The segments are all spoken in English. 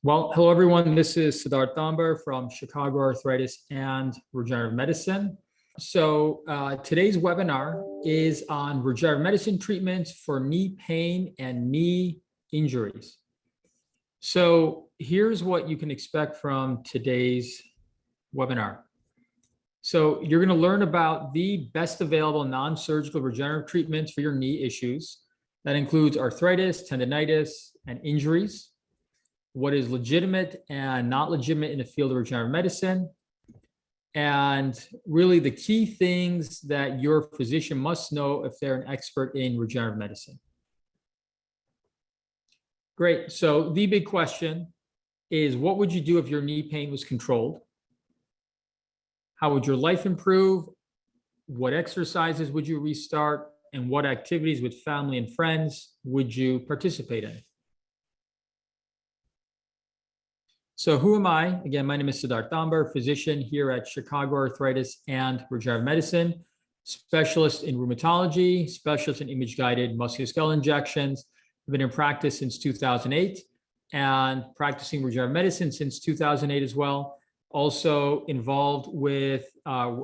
Well, hello everyone. This is Siddharth Dambar from Chicago Arthritis and Regenerative Medicine. Today's webinar is on regenerative medicine treatments for knee pain and knee injuries. So here's what you can expect from today's webinar. So you're going to learn about the best available non-surgical regenerative treatments for your knee issues. That includes arthritis, tendinitis, and injuries. What is legitimate and not legitimate in the field of regenerative medicine, and really the key things that your physician must know if they're an expert in regenerative medicine. Great. So the big question is, what would you do if your knee pain was controlled? How would your life improve? What exercises would you restart? And what activities with family and friends would you participate in? So who am I? Again, my name is Siddharth Dambar, physician here at Chicago Arthritis and Regenerat Medicine, specialist in rheumatology, specialist in image-guided musculoskeletal injections. I've been in practice since 2008 and practicing regenerative medicine since 2008 as well. Also involved with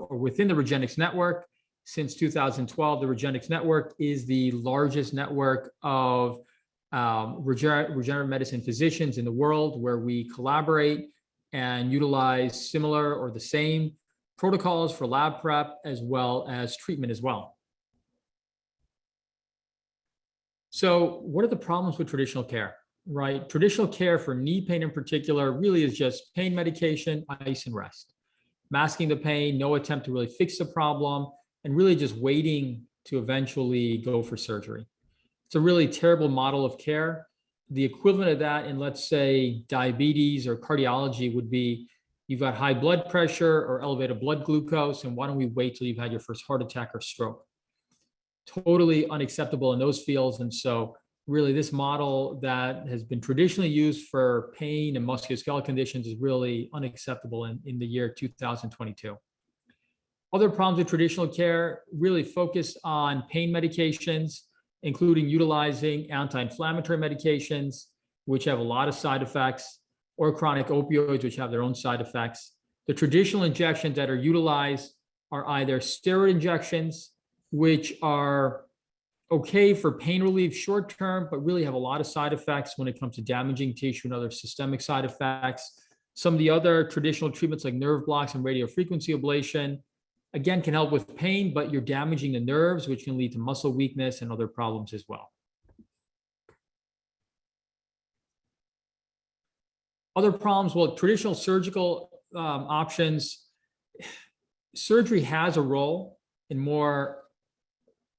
within the Regenerative Network since 2012. The Regenerative Network is the largest network of regenerative medicine physicians in the world, where we collaborate and utilize similar or the same protocols for lab prep as well as treatment as well. So what are the problems with traditional care, right? Traditional care for knee pain in particular really is just pain medication, ice, and rest. Masking the pain, no attempt to really fix the problem, and really just waiting to eventually go for surgery. It's a really terrible model of care. The equivalent of that in, let's say, diabetes or cardiology would be, you've got high blood pressure or elevated blood glucose, and why don't we wait till you've had your first heart attack or stroke? Totally unacceptable in those fields. And so really this model that has been traditionally used for pain and musculoskeletal conditions is really unacceptable in the year 2022. Other problems with traditional care really focus on pain medications, including utilizing anti-inflammatory medications, which have a lot of side effects, or chronic opioids, which have their own side effects. The traditional injections that are utilized are either steroid injections, which are okay for pain relief short term, but really have a lot of side effects when it comes to damaging tissue and other systemic side effects. Some of the other traditional treatments like nerve blocks and radiofrequency ablation, again, can help with pain, but you're damaging the nerves, which can lead to muscle weakness and other problems as well. Other problems, well, traditional surgical options, surgery has a role in more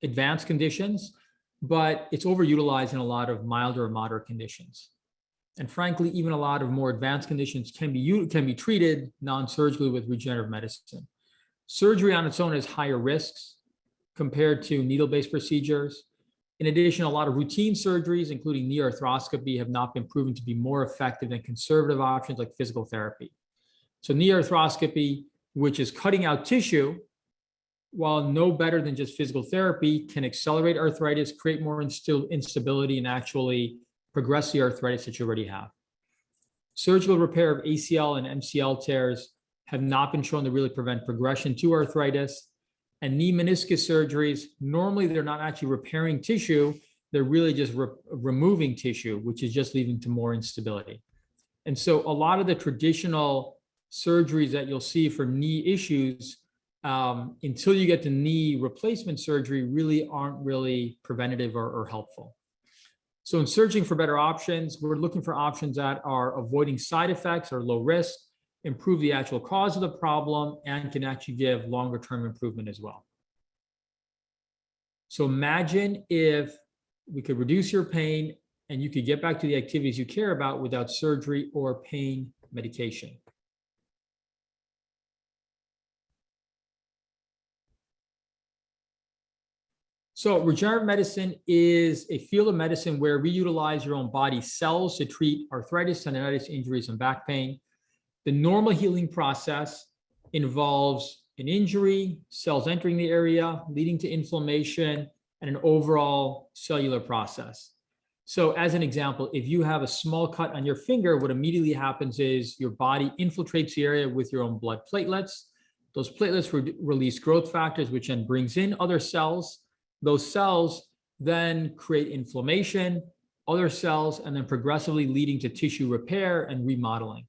advanced conditions, but it's overutilized in a lot of milder or moderate conditions. And frankly, even a lot of more advanced conditions can be treated non-surgically with regenerative medicine. Surgery on its own has higher risks compared to needle-based procedures. In addition, a lot of routine surgeries, including knee arthroscopy, have not been proven to be more effective than conservative options like physical therapy. So knee arthroscopy, which is cutting out tissue, while no better than just physical therapy, can accelerate arthritis, create more instability, and actually progress the arthritis that you already have. Surgical repair of ACL and MCL tears have not been shown to really prevent progression to arthritis. And knee meniscus surgeries, normally they're not actually repairing tissue, they're really just removing tissue, which is just leading to more instability. And so a lot of the traditional surgeries that you'll see for knee issues, until you get to knee replacement surgery, really aren't really preventative or helpful. So in searching for better options, we're looking for options that are avoiding side effects or low risk, improve the actual cause of the problem, and can actually give longer term improvement as well. So imagine if we could reduce your pain and you could get back to the activities you care about without surgery or pain medication. So regenerative medicine is a field of medicine where we utilize your own body cells to treat arthritis, tendinitis, injuries, and back pain. The normal healing process involves an injury, cells entering the area, leading to inflammation, and an overall cellular process. So as an example, if you have a small cut on your finger, what immediately happens is your body infiltrates the area with your own blood platelets. Those platelets release growth factors, which then brings in other cells. Those cells then create inflammation, other cells, and then progressively leading to tissue repair and remodeling.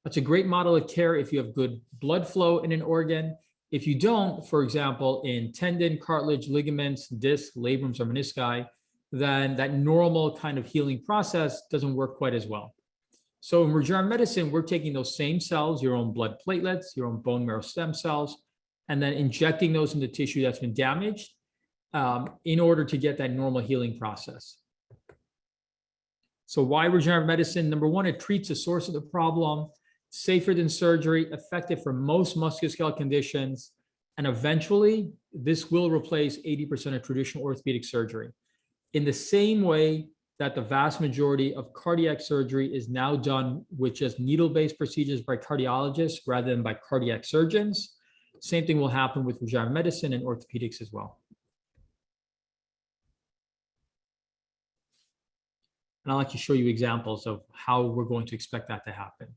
That's a great model of care if you have good blood flow in an organ. If you don't, for example, in tendon, cartilage, ligaments, discs, labrums, or menisci, then that normal kind of healing process doesn't work quite as well. So in regenerative medicine, we're taking those same cells, your own blood platelets, your own bone marrow stem cells, and then injecting those into tissue that's been damaged in order to get that normal healing process. So why regenerative medicine? Number one, it treats the source of the problem, safer than surgery, effective for most musculoskeletal conditions, and eventually this will replace 80% of traditional orthopedic surgery. In the same way that the vast majority of cardiac surgery is now done with just needle-based procedures by cardiologists rather than by cardiac surgeons, same thing will happen with regenerative medicine and orthopedics as well. And I'd like to show you examples of how we're going to expect that to happen.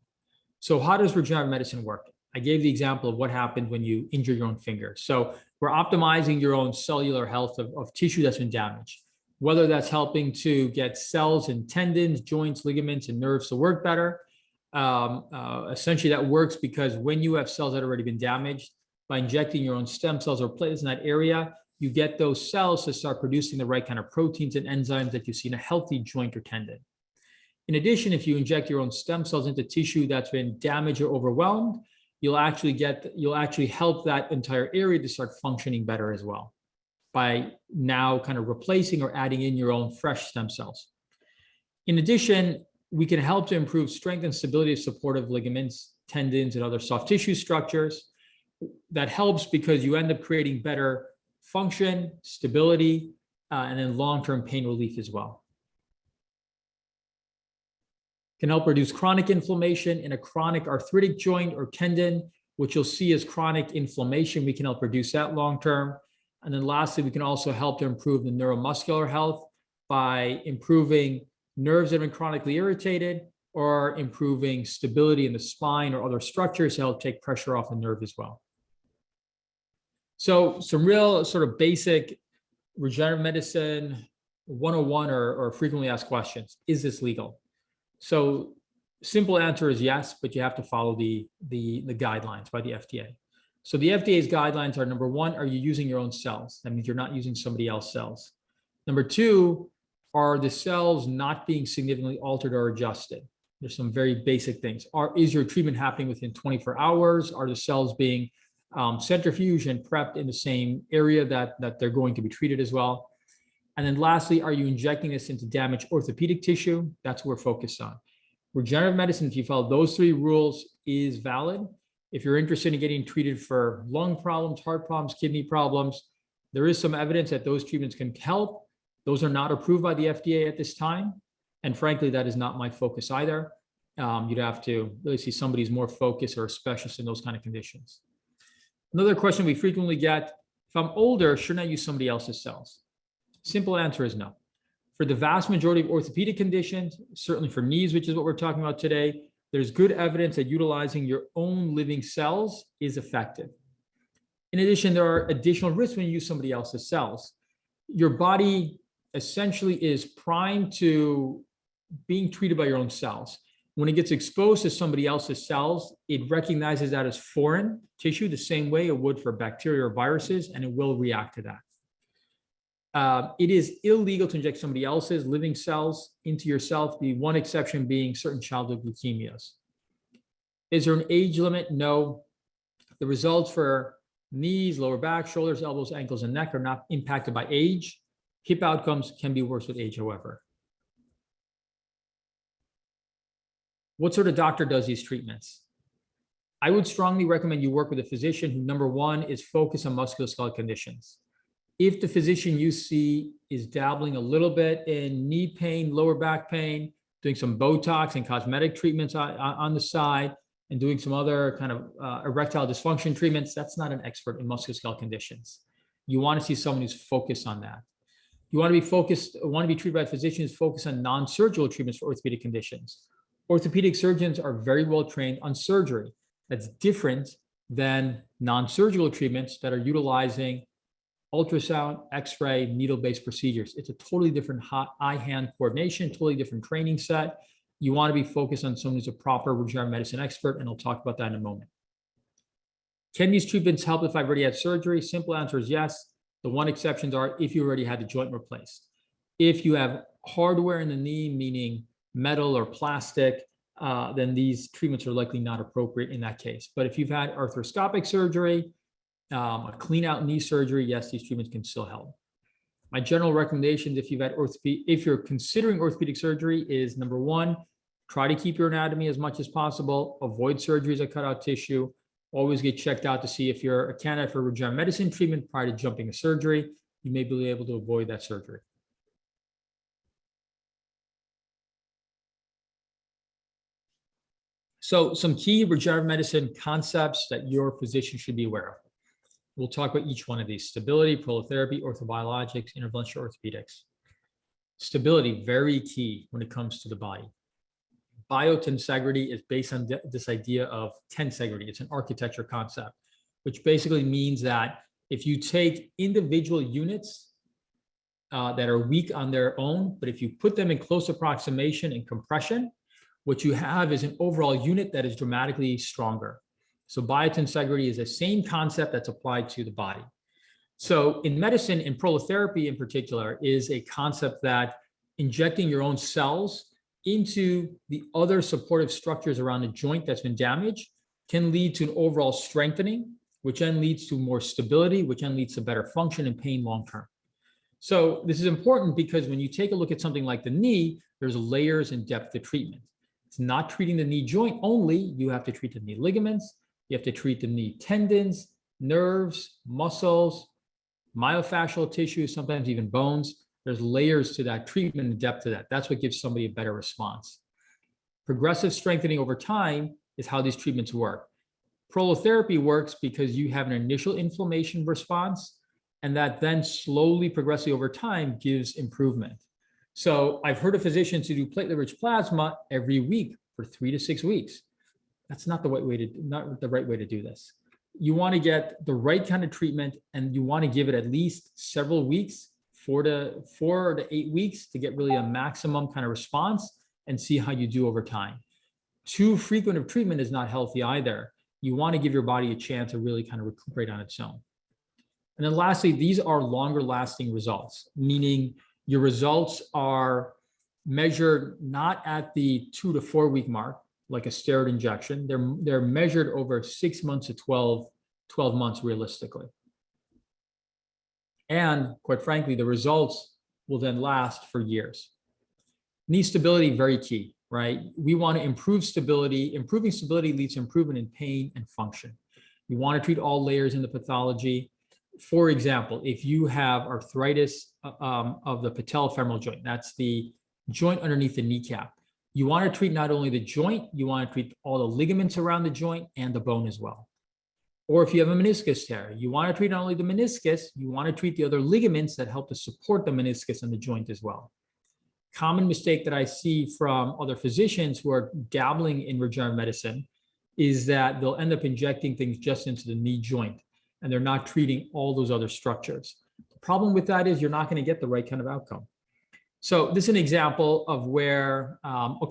So how does regenerative medicine work? I gave the example of what happened when you injure your own finger. So we're optimizing your own cellular health of tissue that's been damaged, whether that's helping to get cells in tendons, joints, ligaments, and nerves to work better. Essentially, that works because when you have cells that have already been damaged, by injecting your own stem cells or platelets in that area, you get those cells to start producing the right kind of proteins and enzymes that you see in a healthy joint or tendon. In addition, if you inject your own stem cells into tissue that's been damaged or overwhelmed, you'll actually help that entire area to start functioning better as well, by now kind of replacing or adding in your own fresh stem cells. In addition, we can help to improve strength and stability of supportive ligaments, tendons, and other soft tissue structures. That helps because you end up creating better function, stability, and then long-term pain relief as well. Can help reduce chronic inflammation in a chronic arthritic joint or tendon, which you'll see as chronic inflammation. We can help reduce that long-term. And then lastly, we can also help to improve the neuromuscular health by improving nerves that have been chronically irritated or improving stability in the spine or other structures to help take pressure off the nerve as well. So some real sort of basic regenerative medicine 101 or frequently asked questions. Is this legal? So simple answer is yes, but you have to follow the guidelines by the FDA. So the FDA's guidelines are, number one, are you using your own cells? That means you're not using somebody else's cells. Number two, are the cells not being significantly altered or adjusted? There's some very basic things. Is your treatment happening within 24 hours? Are the cells being centrifuged and prepped in the same area that they're going to be treated as well? And then lastly, are you injecting this into damaged orthopedic tissue? That's what we're focused on. Regenerative medicine, if you follow those three rules, is valid. If you're interested in getting treated for lung problems, heart problems, kidney problems, there is some evidence that those treatments can help. Those are not approved by the FDA at this time. And frankly, that is not my focus either. You'd have to really see somebody who's more focused or a specialist in those kind of conditions. Another question we frequently get, if I'm older, shouldn't I use somebody else's cells? Simple answer is no. For the vast majority of orthopedic conditions, certainly for knees, which is what we're talking about today, there's good evidence that utilizing your own living cells is effective. In addition, there are additional risks when you use somebody else's cells. Your body essentially is primed to being treated by your own cells. When it gets exposed to somebody else's cells, it recognizes that as foreign tissue the same way it would for bacteria or viruses, and it will react to that. It is illegal to inject somebody else's living cells into yourself, the one exception being certain childhood leukemias. Is there an age limit? No. The results for knees, lower back, shoulders, elbows, ankles, and neck are not impacted by age. Hip outcomes can be worse with age, however. What sort of doctor does these treatments? I would strongly recommend you work with a physician who, number one, is focused on musculoskeletal conditions. If the physician you see is dabbling a little bit in knee pain, lower back pain, doing some Botox and cosmetic treatments on the side, and doing some other kind of erectile dysfunction treatments, that's not an expert in musculoskeletal conditions. You want to see someone who's focused on that. You want to be treated by physicians focused on non-surgical treatments for orthopedic conditions. Orthopedic surgeons are very well trained on surgery. That's different than non-surgical treatments that are utilizing ultrasound, X-ray, needle-based procedures. It's a totally different eye-hand coordination, totally different training set. You want to be focused on someone who's a proper regenerative medicine expert, and I'll talk about that in a moment. Can these treatments help if I've already had surgery? Simple answer is yes. The one exceptions are if you already had the joint replaced. If you have hardware in the knee, meaning metal or plastic, then these treatments are likely not appropriate in that case. But if you've had arthroscopic surgery, a clean out knee surgery, yes, these treatments can still help. My general recommendations if you're considering orthopedic surgery is number one, try to keep your anatomy as much as possible, avoid surgeries that cut out tissue, always get checked out to see if you're a candidate for regenerative medicine treatment prior to jumping to surgery. You may be able to avoid that surgery. So some key regenerative medicine concepts that your physician should be aware of. We'll talk about each one of these: stability, prolotherapy, orthobiologics, interventional orthopedics. Stability, very key when it comes to the body. Biotensegrity is based on this idea of tensegrity. It's an architecture concept, which basically means that if you take individual units that are weak on their own, but if you put them in close approximation and compression, what you have is an overall unit that is dramatically stronger. So biotensegrity is the same concept that's applied to the body. So in medicine, in prolotherapy in particular, is a concept that injecting your own cells into the other supportive structures around the joint that's been damaged can lead to an overall strengthening, which then leads to more stability, which then leads to better function and pain long-term. So this is important because when you take a look at something like the knee, there's layers and depth to treatment. It's not treating the knee joint only. You have to treat the knee ligaments. You have to treat the knee tendons, nerves, muscles, myofascial tissue, sometimes even bones. There's layers to that treatment and depth to that. That's what gives somebody a better response. Progressive strengthening over time is how these treatments work. Prolotherapy works because you have an initial inflammation response, and that then slowly, progressively over time gives improvement. So I've heard of physicians who do platelet-rich plasma every week for 3 to 6 weeks. That's not the right way to do this. You want to get the right kind of treatment, and you want to give it at least several weeks, 4 to 8 weeks, to get really a maximum kind of response and see how you do over time. Too frequent of treatment is not healthy either. You want to give your body a chance to really kind of recuperate on its own. And then lastly, these are longer lasting results, meaning your results are measured not at the 2 to 4 week mark, like a steroid injection. They're measured over 6 months to 12 months realistically. And quite frankly, the results will then last for years. Knee stability, very key, right? We want to improve stability. Improving stability leads to improvement in pain and function. You want to treat all layers in the pathology. For example, if you have arthritis of the patellofemoral joint, that's the joint underneath the kneecap, you want to treat not only the joint, you want to treat all the ligaments around the joint and the bone as well. Or if you have a meniscus tear, you want to treat not only the meniscus, you want to treat the other ligaments that help to support the meniscus and the joint as well. Common mistake that I see from other physicians who are dabbling in regenerative medicine is that they'll end up injecting things just into the knee joint, and they're not treating all those other structures. The problem with that is you're not going to get the right kind of outcome. So this is an example of where,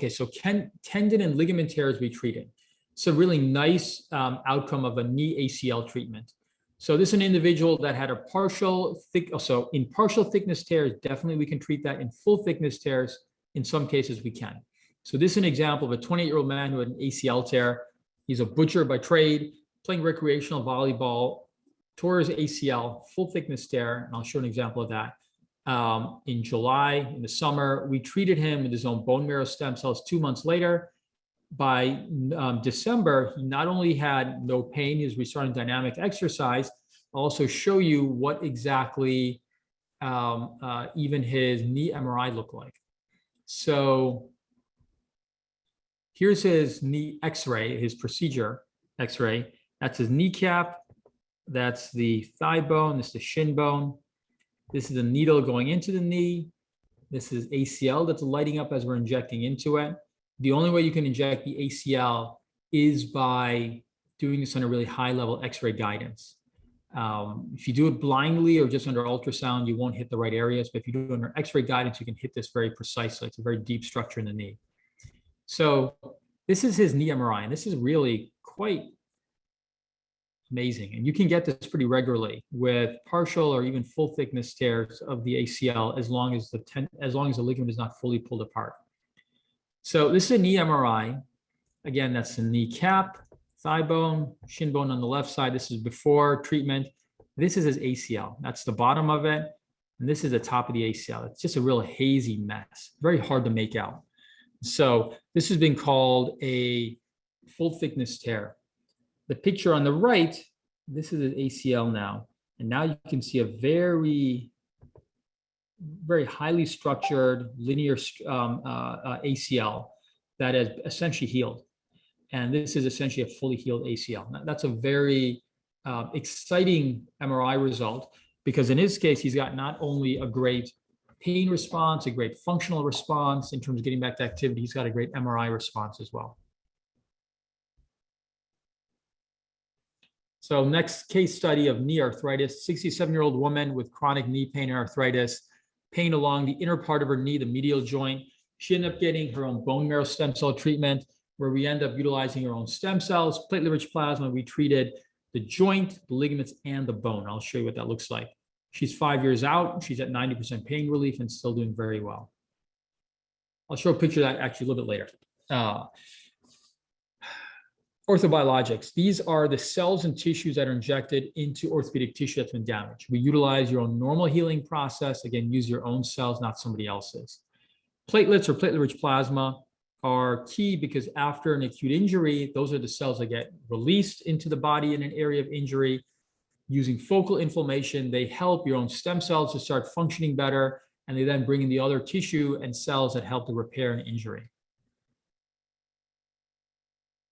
so can tendon and ligament tears be treated? It's a really nice outcome of a knee ACL treatment. So this is an individual that had a partial thickness tears, definitely we can treat that. In full thickness tears, in some cases we can. So this is an example of a 28-year-old man who had an ACL tear. He's a butcher by trade, playing recreational volleyball, tore his ACL, full thickness tear, and I'll show an example of that. In July, in the summer, we treated him with his own bone marrow stem cells 2 months later. By December, he not only had no pain, he was restarting dynamic exercise. I'll also show you what exactly even his knee MRI looked like. So here's his knee X-ray, his procedure X-ray. That's his kneecap. That's the thigh bone. That's the shin bone. This is a needle going into the knee. This is ACL that's lighting up as we're injecting into it. The only way you can inject the ACL is by doing this on a really high level X-ray guidance. If you do it blindly or just under ultrasound, you won't hit the right areas. But if you do it under X-ray guidance, you can hit this very precisely. It's a very deep structure in the knee. So this is his knee MRI, and this is really quite amazing. And you can get this pretty regularly with partial or even full thickness tears of the ACL as long as the ligament is not fully pulled apart. So this is a knee MRI. Again, that's the kneecap, thigh bone, shin bone on the left side. This is before treatment. This is his ACL. That's the bottom of it. And this is the top of the ACL. It's just a real hazy mess, very hard to make out. So this has been called a full thickness tear. The picture on the right, this is an ACL now. And now you can see a very, very highly structured linear ACL that has essentially healed. And this is essentially a fully healed ACL. Now, that's a very exciting MRI result, because in his case, he's got not only a great pain response, a great functional response in terms of getting back to activity, he's got a great MRI response as well. So next case study of knee arthritis, 67-year-old woman with chronic knee pain and arthritis, pain along the inner part of her knee, the medial joint. She ended up getting her own bone marrow stem cell treatment, where we end up utilizing her own stem cells, platelet-rich plasma. We treated the joint, the ligaments, and the bone. I'll show you what that looks like. She's 5 years out. She's at 90% pain relief and still doing very well. I'll show a picture of that actually a little bit later. Orthobiologics. These are the cells and tissues that are injected into orthopedic tissue that's been damaged. We utilize your own normal healing process. Again, use your own cells, not somebody else's. Platelets or platelet-rich plasma are key because after an acute injury, those are the cells that get released into the body in an area of injury. Using focal inflammation, they help your own stem cells to start functioning better, and they then bring in the other tissue and cells that help to repair an injury.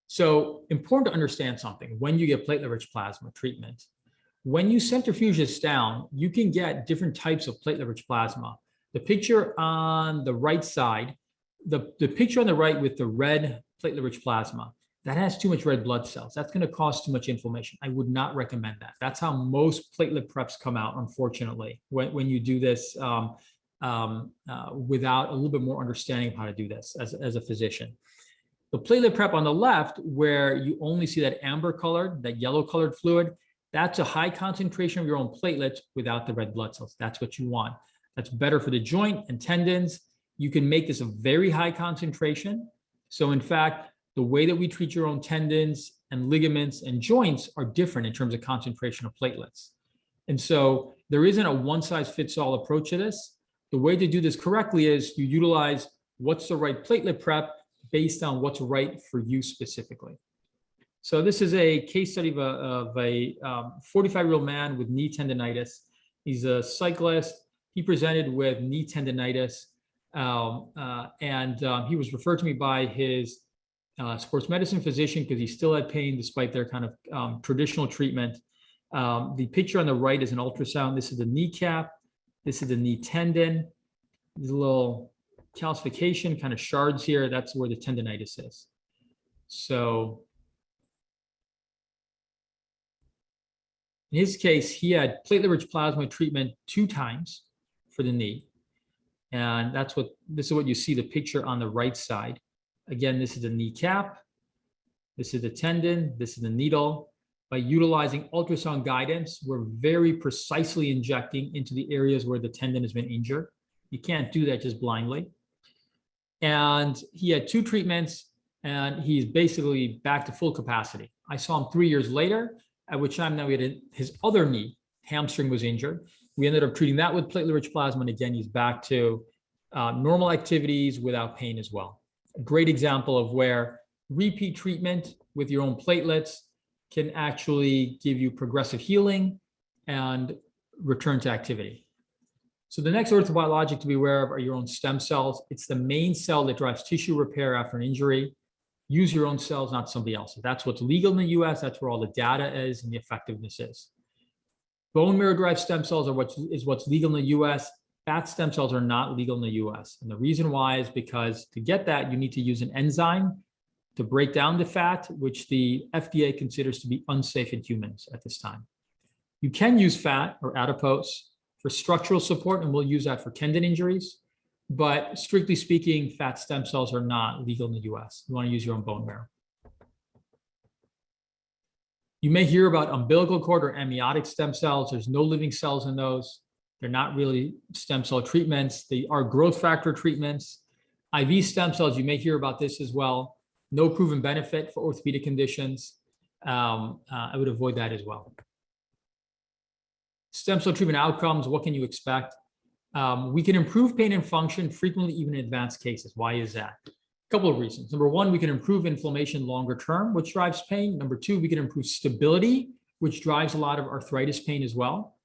So important to understand something when you get platelet-rich plasma treatment. When you centrifuge this down, you can get different types of platelet-rich plasma. The picture on the right side, the picture on the right with the red platelet-rich plasma, that has too much red blood cells. That's going to cause too much inflammation. I would not recommend that. That's how most platelet preps come out, unfortunately, when you do this without a little bit more understanding of how to do this as a physician. The platelet prep on the left, where you only see that amber colored, that yellow colored fluid, that's a high concentration of your own platelets without the red blood cells. That's what you want. That's better for the joint and tendons. You can make this a very high concentration. So in fact, the way that we treat your own tendons and ligaments and joints are different in terms of concentration of platelets. And so there isn't a one-size-fits-all approach to this. The way to do this correctly is you utilize what's the right platelet prep based on what's right for you specifically. So this is a case study of a 45-year-old man with knee tendinitis. He's a cyclist. He presented with knee tendinitis, and he was referred to me by his sports medicine physician because he still had pain despite their kind of traditional treatment. The picture on the right is an ultrasound. This is the kneecap. This is the knee tendon. There's a little calcification, kind of shards here. That's where the tendinitis is. So in his case, he had platelet-rich plasma treatment 2 times for the knee. And this is what you see the picture on the right side. Again, this is the kneecap. This is the tendon. This is the needle. By utilizing ultrasound guidance, we're very precisely injecting into the areas where the tendon has been injured. You can't do that just blindly. And he had 2 treatments, and he's basically back to full capacity. I saw him 3 years later, at which time now we had his other knee, hamstring was injured. We ended up treating that with platelet-rich plasma, and again, he's back to normal activities without pain as well. A great example of where repeat treatment with your own platelets can actually give you progressive healing and return to activity. So the next orthobiologic to be aware of are your own stem cells. It's the main cell that drives tissue repair after an injury. Use your own cells, not somebody else's. That's what's legal in the US. That's where all the data is and the effectiveness is. Bone marrow-derived stem cells are what's legal in the US. Fat stem cells are not legal in the US. And the reason why is because to get that, you need to use an enzyme to break down the fat, which the FDA considers to be unsafe in humans at this time. You can use fat or adipose for structural support, and we'll use that for tendon injuries. But strictly speaking, fat stem cells are not legal in the US. You want to use your own bone marrow. You may hear about umbilical cord or amniotic stem cells. There's no living cells in those. They're not really stem cell treatments. They are growth factor treatments. IV stem cells, you may hear about this as well. No proven benefit for orthopedic conditions. I would avoid that as well. Stem cell treatment outcomes, what can you expect? We can improve pain and function frequently, even in advanced cases. Why is that? A couple of reasons. Number one, we can improve inflammation longer term, which drives pain. Number two, we can improve stability, which drives a lot of arthritis pain as well.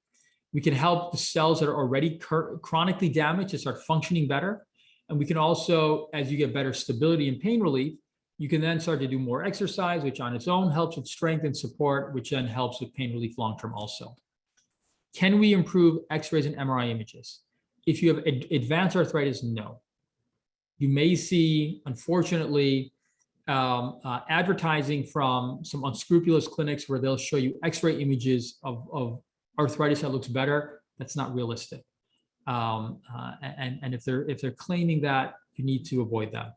We can help the cells that are already chronically damaged to start functioning better. And we can also, as you get better stability and pain relief, you can then start to do more exercise, which on its own helps with strength and support, which then helps with pain relief long-term also. Can we improve X-rays and MRI images? If you have advanced arthritis, no. You may see, unfortunately, advertising from some unscrupulous clinics where they'll show you X-ray images of arthritis that looks better. That's not realistic. And if they're claiming that, you need to avoid that.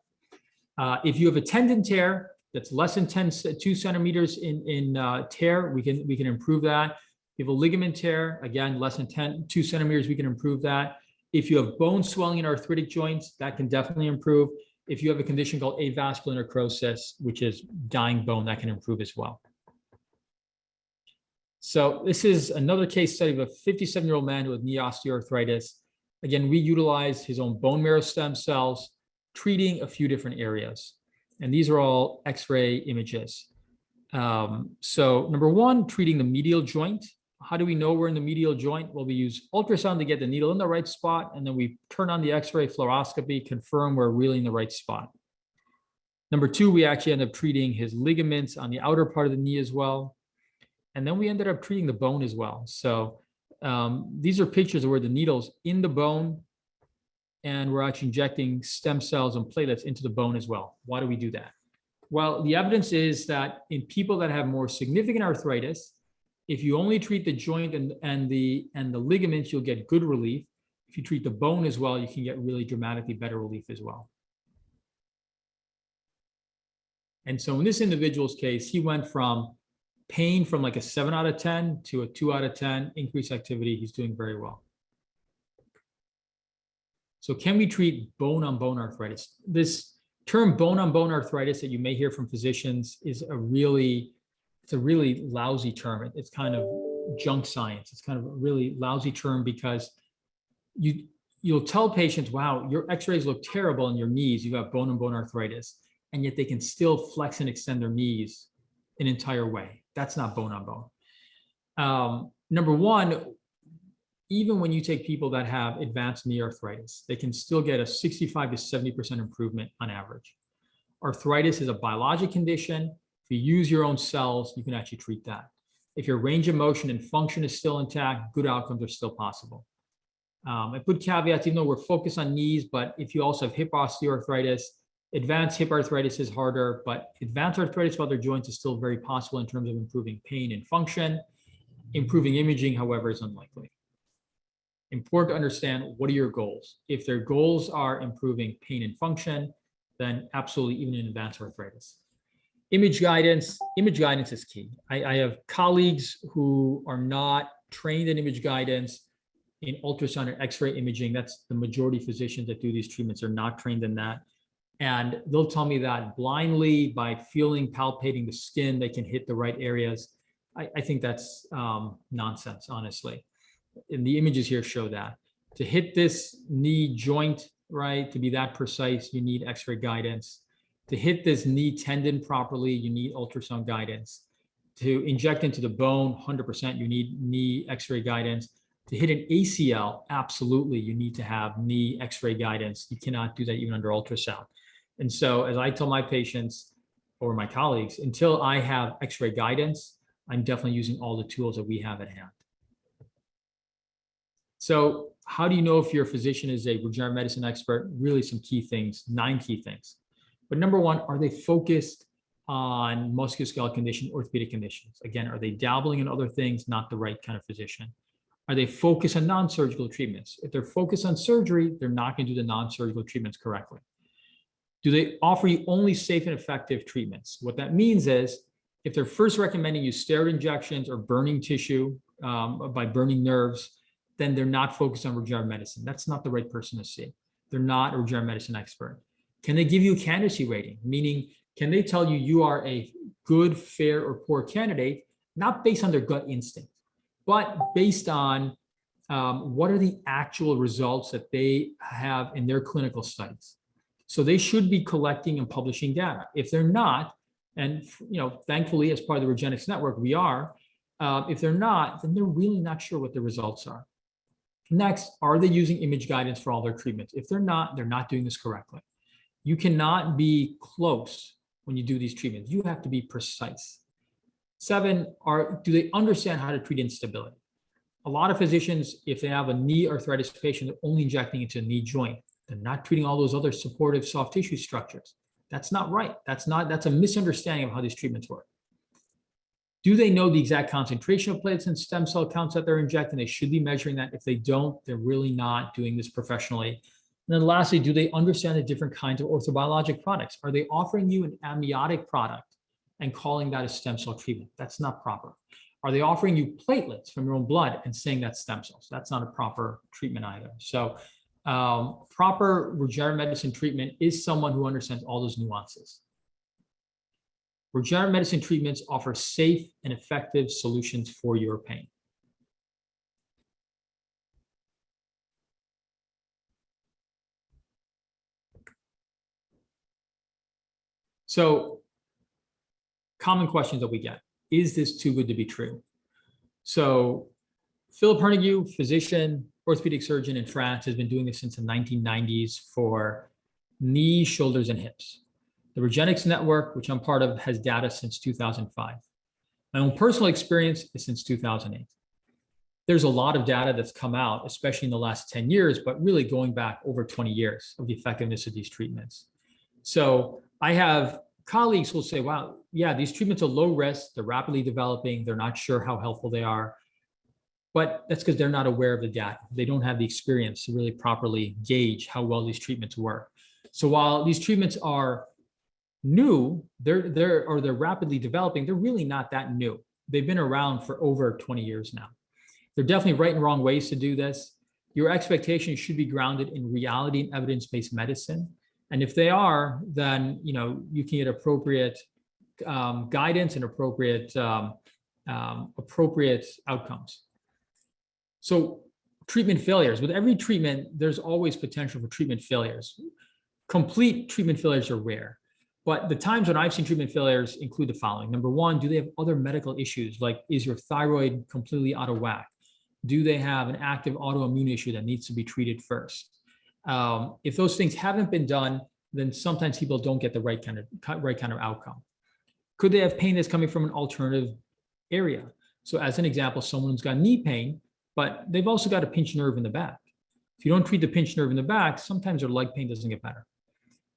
If you have a tendon tear that's less than 2 centimeters in tear, we can improve that. If you have a ligament tear, again, less than 2 centimeters, we can improve that. If you have bone swelling in arthritic joints, that can definitely improve. If you have a condition called avascular necrosis, which is dying bone, that can improve as well. So this is another case study of a 57-year-old man with knee osteoarthritis. Again, we utilized his own bone marrow stem cells, treating a few different areas. And these are all X-ray images. So number one, treating the medial joint. How do we know we're in the medial joint? Well, we use ultrasound to get the needle in the right spot, and then we turn on the X-ray fluoroscopy, confirm we're really in the right spot. Number two, we actually end up treating his ligaments on the outer part of the knee as well. And then we ended up treating the bone as well. So these are pictures of where the needle's in the bone, and we're actually injecting stem cells and platelets into the bone as well. Why do we do that? Well, the evidence is that in people that have more significant arthritis, if you only treat the joint and the ligaments, you'll get good relief. If you treat the bone as well, you can get really dramatically better relief as well. And so in this individual's case, he went from pain from like a 7 out of 10 to a 2 out of 10, increased activity. He's doing very well. So can we treat bone-on-bone arthritis? This term bone-on-bone arthritis that you may hear from physicians is a really lousy term. It's kind of junk science. It's kind of a really lousy term because you'll tell patients, wow, your X-rays look terrible in your knees. You've got bone-on-bone arthritis, and yet they can still flex and extend their knees an entire way. That's not bone-on-bone. Number one, even when you take people that have advanced knee arthritis, they can still get a 65 to 70% improvement on average. Arthritis is a biologic condition. If you use your own cells, you can actually treat that. If your range of motion and function is still intact, good outcomes are still possible. I put caveats, even though we're focused on knees, but if you also have hip osteoarthritis, advanced hip arthritis is harder, but advanced arthritis of other joints is still very possible in terms of improving pain and function. Improving imaging, however, is unlikely. Important to understand, what are your goals? If their goals are improving pain and function, then absolutely, even in advanced arthritis. Image guidance is key. I have colleagues who are not trained in image guidance in ultrasound or X-ray imaging. That's the majority of physicians that do these treatments are not trained in that. And they'll tell me that blindly by feeling, palpating the skin, they can hit the right areas. I think that's nonsense, honestly. And the images here show that. To hit this knee joint, right, to be that precise, you need X-ray guidance. To hit this knee tendon properly, you need ultrasound guidance. To inject into the bone, 100%, you need knee X-ray guidance. To hit an ACL, absolutely, you need to have knee X-ray guidance. You cannot do that even under ultrasound. And so, as I tell my patients or my colleagues, until I have X-ray guidance, I'm definitely using all the tools that we have at hand. So how do you know if your physician is a regenerative medicine expert? Really some key things, 9 key things. But number one, are they focused on musculoskeletal condition, orthopedic conditions? Again, are they dabbling in other things? Not the right kind of physician. Are they focused on non-surgical treatments? If they're focused on surgery, they're not going to do the non-surgical treatments correctly. Do they offer you only safe and effective treatments? What that means is if they're first recommending you steroid injections or burning tissue by burning nerves, then they're not focused on regenerative medicine. That's not the right person to see. They're not a regenerative medicine expert. Can they give you a candidacy rating? Meaning, can they tell you you are a good, fair, or poor candidate, not based on their gut instinct, but based on what are the actual results that they have in their clinical studies? So they should be collecting and publishing data. If they're not, and thankfully, as part of the Regenerative Network, we are, if they're not, then they're really not sure what the results are. Next, are they using image guidance for all their treatments? If they're not doing this correctly. You cannot be close when you do these treatments. You have to be precise. 7, do they understand how to treat instability? A lot of physicians, if they have a knee arthritis patient, they're only injecting into a knee joint. They're not treating all those other supportive soft tissue structures. That's not right. That's a misunderstanding of how these treatments work. Do they know the exact concentration of platelets and stem cell counts that they're injecting? They should be measuring that. If they don't, they're really not doing this professionally. And then lastly, do they understand the different kinds of orthobiologic products? Are they offering you an amniotic product and calling that a stem cell treatment? That's not proper. Are they offering you platelets from your own blood and saying that's stem cells? That's not a proper treatment either. So proper regenerative medicine treatment is someone who understands all those nuances. Regenerative medicine treatments offer safe and effective solutions for your pain. So, common questions that we get. Is this too good to be true? So, Philip Hernigue, physician, orthopedic surgeon in France, has been doing this since the 1990s for knees, shoulders, and hips. The Regenerative Network, which I'm part of, has data since 2005. My own personal experience is since 2008. There's a lot of data that's come out, especially in the last 10 years, but really going back over 20 years of the effectiveness of these treatments. So I have colleagues who will say, wow, yeah, these treatments are low risk, they're rapidly developing, they're not sure how helpful they are. But that's because they're not aware of the data. They don't have the experience to really properly gauge how well these treatments work. So while these treatments are new, they're rapidly developing, they're really not that new. They've been around for over 20 years now. There are definitely right and wrong ways to do this. Your expectations should be grounded in reality and evidence-based medicine. And if they are, then you can get appropriate guidance and appropriate outcomes. So treatment failures. With every treatment, there's always potential for treatment failures. Complete treatment failures are rare. But the times when I've seen treatment failures include the following. Number one, do they have other medical issues? Like, is your thyroid completely out of whack? Do they have an active autoimmune issue that needs to be treated first? If those things haven't been done, then sometimes people don't get the right kind of outcome. Could they have pain that's coming from an alternative area? So as an example, someone's got knee pain, but they've also got a pinched nerve in the back. If you don't treat the pinched nerve in the back, sometimes their leg pain doesn't get better.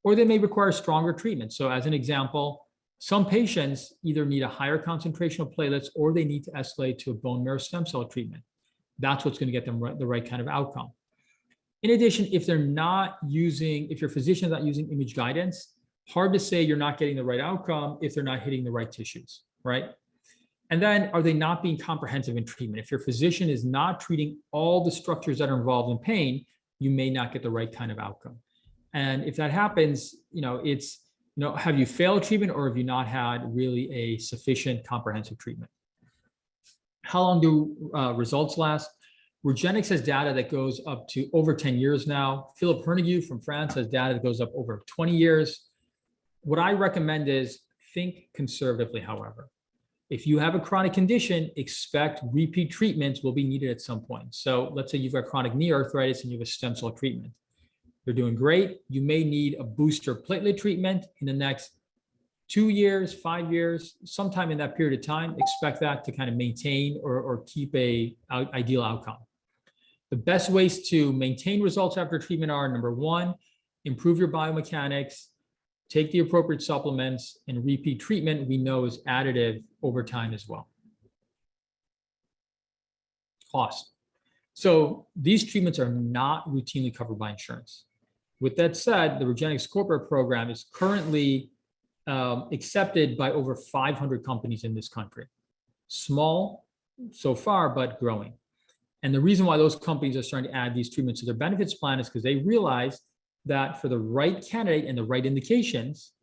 Or they may require stronger treatment. So as an example, some patients either need a higher concentration of platelets or they need to escalate to a bone marrow stem cell treatment. That's what's going to get them the right kind of outcome. In addition, if your physician is not using image guidance, hard to say you're not getting the right outcome if they're not hitting the right tissues, right? And then are they not being comprehensive in treatment? If your physician is not treating all the structures that are involved in pain, you may not get the right kind of outcome. And if that happens, have you failed treatment or have you not had really a sufficient comprehensive treatment? How long do results last? Regenix has data that goes up to over 10 years now. Philip Hernigue from France has data that goes up over 20 years. What I recommend is think conservatively, however. If you have a chronic condition, expect repeat treatments will be needed at some point. So let's say you've got chronic knee arthritis and you have a stem cell treatment. You're doing great. You may need a booster platelet treatment in the next 2 years, 5 years, sometime in that period of time. Expect that to kind of maintain or keep a ideal outcome. The best ways to maintain results after treatment are, number one, improve your biomechanics, take the appropriate supplements, and repeat treatment we know is additive over time as well. Cost. So these treatments are not routinely covered by insurance. With that said, the Regenerative Corporate Program is currently accepted by over 500 companies in this country. Small so far, but growing. And the reason why those companies are starting to add these treatments to their benefits plan is because they realize that for the right candidate and the right indications,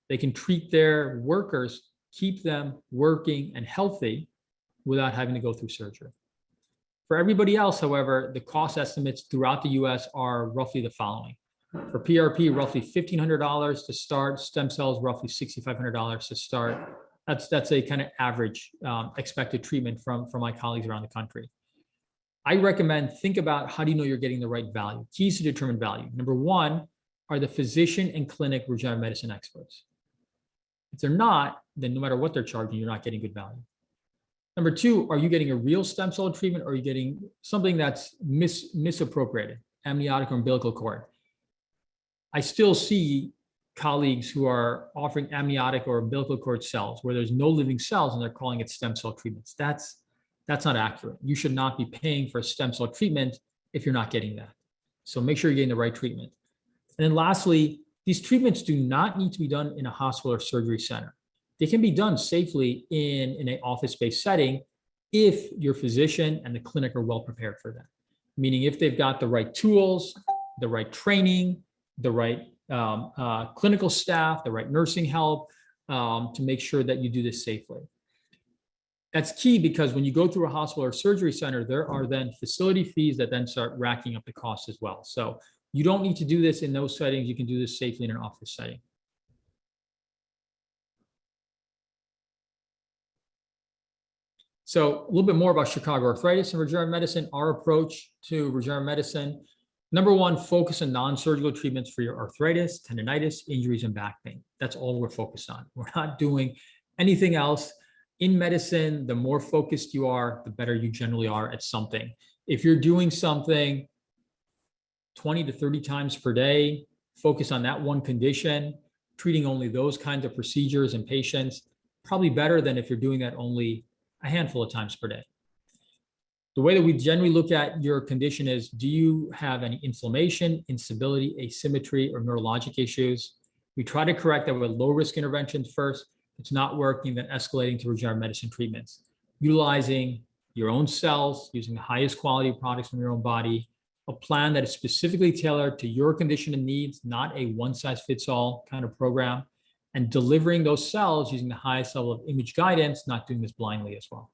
they can treat their workers, keep them working and healthy without having to go through surgery. For everybody else, however, the cost estimates throughout the US are roughly the following. For PRP, roughly $1,500 to start, stem cells, roughly $6,500 to start. That's a kind of average expected treatment from my colleagues around the country. I recommend think about how do you know you're getting the right value. Keys to determine value. Number one are the physician and clinic regenerative medicine experts. If they're not, then no matter what they're charging, you're not getting good value. Number two, are you getting a real stem cell treatment or are you getting something that's misappropriated, amniotic or umbilical cord? I still see colleagues who are offering amniotic or umbilical cord cells where there's no living cells and they're calling it stem cell treatments. That's not accurate. You should not be paying for a stem cell treatment if you're not getting that. So make sure you're getting the right treatment. And then lastly, these treatments do not need to be done in a hospital or surgery center. They can be done safely in an office-based setting if your physician and the clinic are well prepared for that. Meaning if they've got the right tools, the right training, the right clinical staff, the right nursing help to make sure that you do this safely. That's key because when you go through a hospital or surgery center, there are then facility fees that then start racking up the cost as well. So you don't need to do this in those settings. You can do this safely in an office setting. So a little bit more about Chicago Arthritis and Regenerative Medicine, our approach to regenerative medicine. Number one, focus on non-surgical treatments for your arthritis, tendinitis, injuries, and back pain. That's all we're focused on. We're not doing anything else. In medicine, the more focused you are, the better you generally are at something. If you're doing something 20 to 30 times per day, focus on that one condition, treating only those kinds of procedures and patients, probably better than if you're doing that only a handful of times per day. The way that we generally look at your condition is, do you have any inflammation, instability, asymmetry, or neurologic issues? We try to correct that with low-risk interventions first. If it's not working, then escalating to regenerative medicine treatments. Utilizing your own cells, using the highest quality products from your own body, a plan that is specifically tailored to your condition and needs, not a one-size-fits-all kind of program, and delivering those cells using the highest level of image guidance, not doing this blindly as well.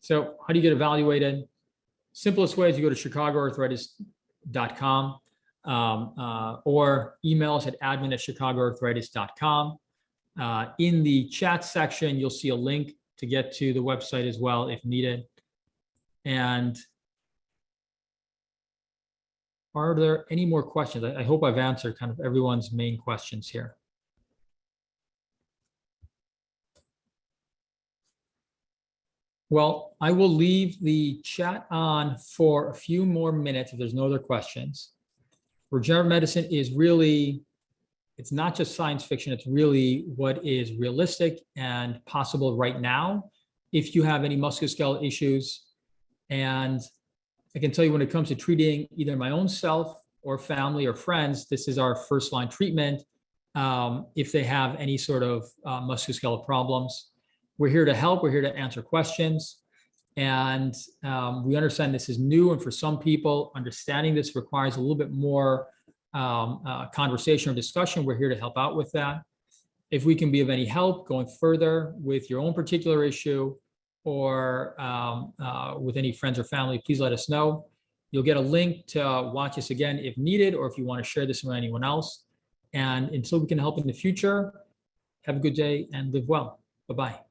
So how do you get evaluated? Simplest way is you go to chicagoarthritis.com or email us at admin@chicagoarthritis.com. In the chat section, you'll see a link to get to the website as well if needed. And are there any more questions? I hope I've answered kind of everyone's main questions here. Well, I will leave the chat on for a few more minutes if there's no other questions. Regenerative medicine is really, it's not just science fiction, it's really what is realistic and possible right now if you have any musculoskeletal issues. And I can tell you when it comes to treating either my own self or family or friends, this is our first line treatment if they have any sort of musculoskeletal problems. We're here to help. We're here to answer questions. And we understand this is new. And for some people, understanding this requires a little bit more conversation or discussion. We're here to help out with that. If we can be of any help going further with your own particular issue or with any friends or family, please let us know. You'll get a link to watch us again if needed, or if you want to share this with anyone else. And until we can help in the future, have a good day and live well. Bye-bye.